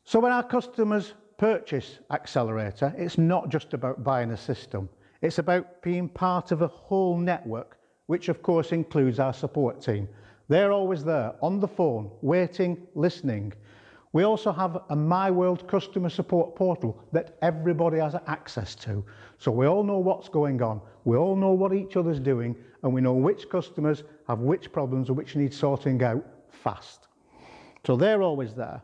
So when our customers purchase Accelerator, it's not just about buying a system. It's about being part of a whole network, which of course includes our support team. They're always there, on the phone, waiting, listening. We also have a My World customer support portal that everybody has access to. So we all know what's going on, we all know what each other's doing, and we know which customers have which problems or which need sorting out fast. So they're always there.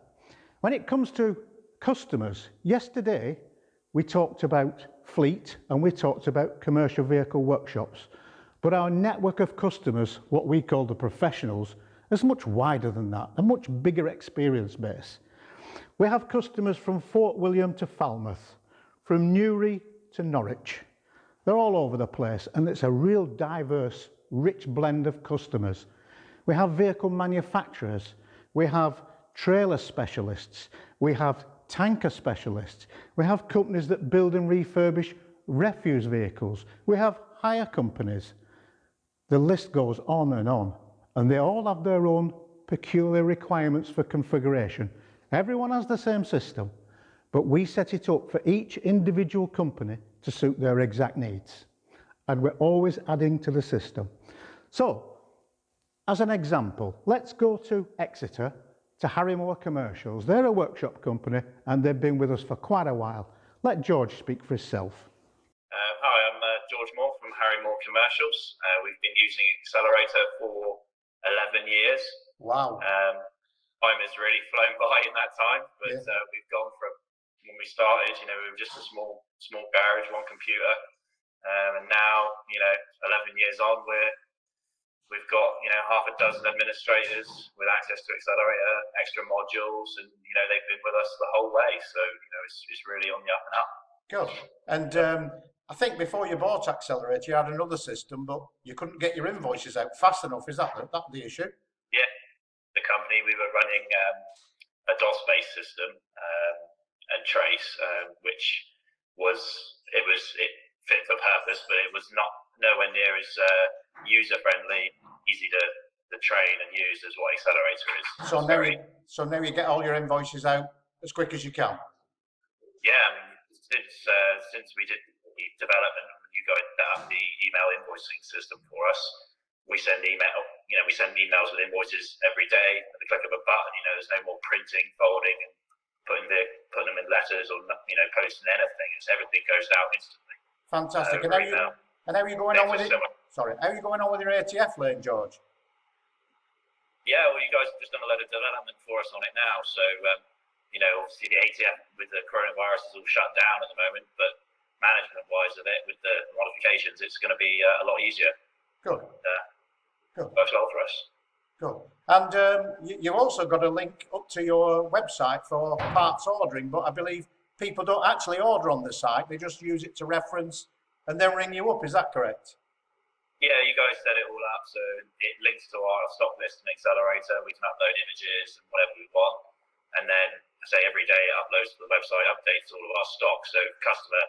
When it comes to customers, yesterday we talked about fleet and we talked about commercial vehicle workshops. But our network of customers, what we call the professionals, is much wider than that, a much bigger experience base. We have customers from Fort William to Falmouth, from Newry to Norwich. They're all over the place, and it's a real diverse, rich blend of customers. We have vehicle manufacturers, we have trailer specialists, we have tanker specialists, we have companies that build and refurbish refuse vehicles, we have hire companies. The list goes on, and they all have their own peculiar requirements for configuration. Everyone has the same system, but we set it up for each individual company to suit their exact needs. And we're always adding to the system. So, as an example, let's go to Exeter, to Harrymore Commercials. They're a workshop company, and they've been with us for quite a while. Let George speak for himself. Hi, I'm George Moore from Harrymore Commercials. We've been using Accelerator for 11 years. Wow. Time has really flown by in that time, but we've gone from when we started, we were just a small garage, one computer, and now, 11 years on, we've got half a dozen administrators with access to Accelerator, extra modules, and they've been with us the whole way. So it's really on the up and up. Good. And I think before you bought Accelerator, you had another system, but you couldn't get your invoices out fast enough. Is that the issue? Yeah. The company, we were running a DOS-based system and Trace, which it fit for purpose, but it was nowhere near as user-friendly, easy to train and use as what Accelerator is. So now you get all your invoices out as quick as you can. Yeah, since we did the development, you guys set up the email invoicing system for us. We send emails with invoices every day at the click of a button. There's no more printing, folding, and putting them in letters or posting anything. Everything goes out instantly. Fantastic. And how are you going on with it? Sorry, how are you going on with your ATF lane, George? Yeah, well, you guys have just done a lot of development for us on it now. So, obviously the ATF with the coronavirus is all shut down at the moment, but management-wise of it, with the modifications, it's going to be a lot easier. Good. Good. Works well for us. Good. And you also got a link up to your website for parts ordering, but I believe people don't actually order on the site. They just use it to reference and then ring you up. Is that correct? Yeah, you guys set it all up, so it links to our stock list and Accelerator. We can upload images and whatever we want. And then, every day it uploads to the website, updates all of our stock. So customer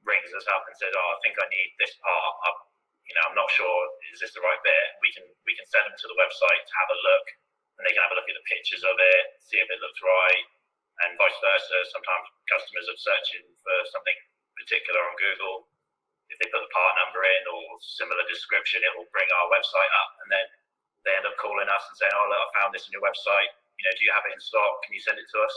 rings us up and says, I think I need this part. I'm not sure, is this the right bit? We can send them to the website to have a look, and they can have a look at the pictures of it, see if it looks right, and vice versa. Sometimes customers are searching for something particular on Google. If they put the part number in or similar description, it will bring our website up, and then they end up calling us and saying, look, I found this on your website. Do you have it in stock? Can you send it to us?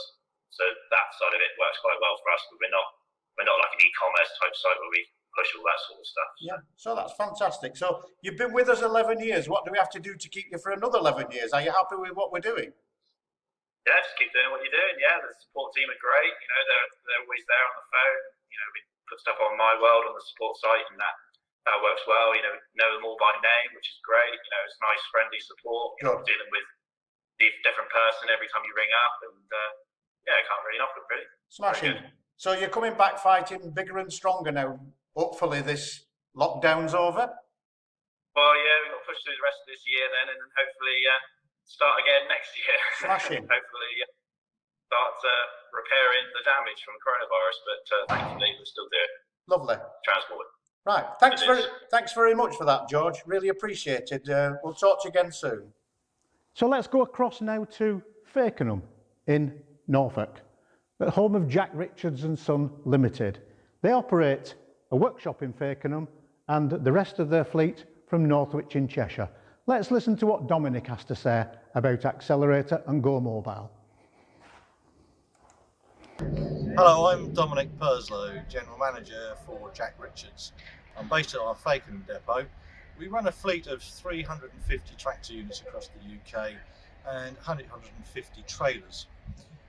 So that side of it works quite well for us, but we're not like an e-commerce type site where we push all that sort of stuff. Yeah, so that's fantastic. So you've been with us 11 years. What do we have to do to keep you for another 11 years? Are you happy with what we're doing? Yeah, just keep doing what you're doing. Yeah, the support team are great. They're always there on the phone. We put stuff on My World on the support site, and that works well. Know them all by name, which is great. It's nice, friendly support. Dealing with a different person every time you ring up, and I can't really knock it, really. Smashing. So you're coming back fighting bigger and stronger now. Hopefully this lockdown's over. Well, yeah, we've got to push through the rest of this year then, and then hopefully start again next year. Smashing. Hopefully start repairing the damage from coronavirus, but thankfully we'll still do it. Lovely. Transport. Right. Thanks very much for that, George. Really appreciate it. We'll talk to you again soon. So let's go across now to Fakenham in Norfolk, at home of Jack Richards and Son Limited. They operate a workshop in Fakenham and the rest of their fleet from Northwich in Cheshire. Let's listen to what Dominic has to say about Accelerator and Go Mobile. Hello, I'm Dominic Purslow, General Manager for Jack Richards. I'm based at our Fakenham depot. We run a fleet of 350 tractor units across the UK and 150 trailers.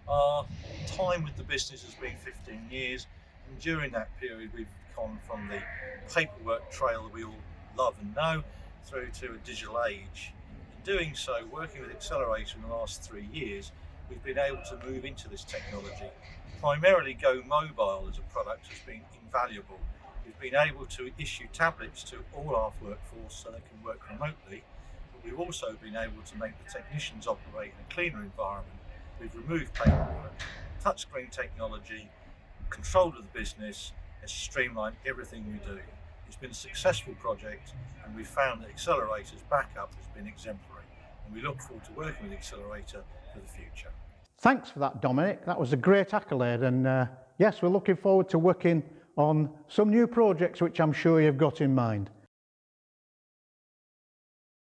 Our time with the business has been 15 years, and during that period we've gone from the paperwork trail that we all love and know through to a digital age. In doing so, working with Accelerator in the last 3 years, we've been able to move into this technology. Primarily Go Mobile as a product has been invaluable. We've been able to issue tablets to all our workforce so they can work remotely, but we've also been able to make the technicians operate in a cleaner environment. We've removed paperwork, touchscreen technology, control of the business, has streamlined everything we do. It's been a successful project, and we've found that Accelerator's backup has been exemplary, and we look forward to working with Accelerator for the future. Thanks for that, Dominic. That was a great accolade, and yes, we're looking forward to working on some new projects which I'm sure you've got in mind.